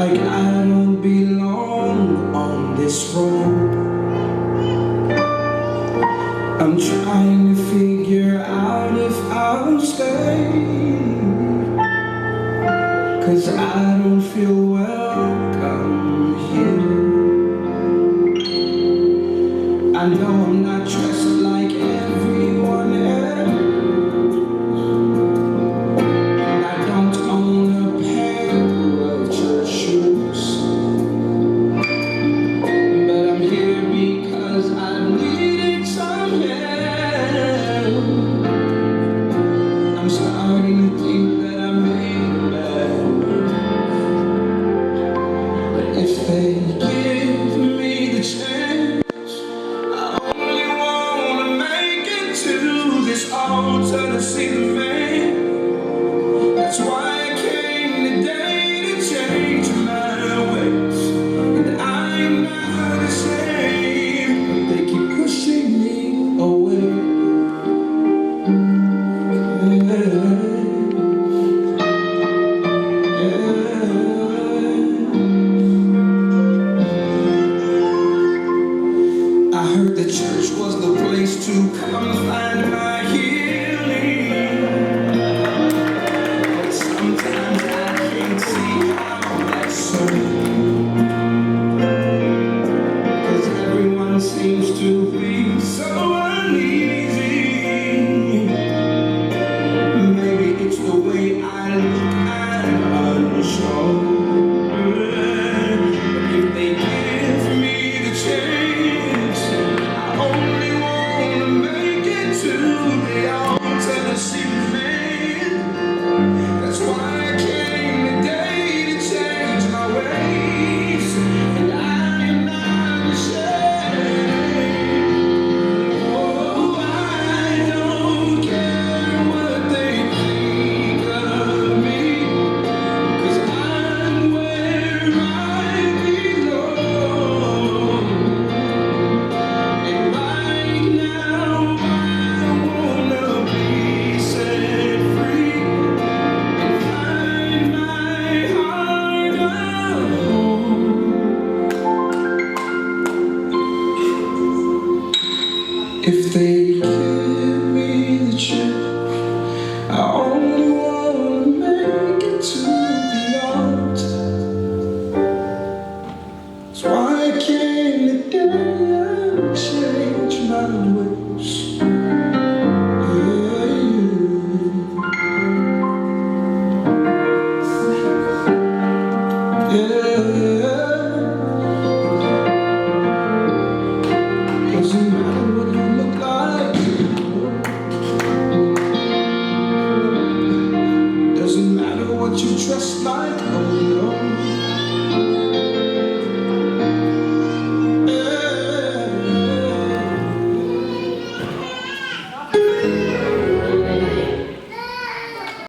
like I don't belong on this road. I'm trying to figure out if I'll stay, 'cause I don't feel welcome here. I know I'm not dressed like everyone else, and I don't own a pair of church shoes, but I'm here because I needed some help. I'm starting to think that I made a bad move, but if they give me the chance, I only wanna make it to this altar to see the man. That's why I came today, to change my ways, and I'm not ashamed. They keep pushing me away. I heard the church was the place to come find my healing, but sometimes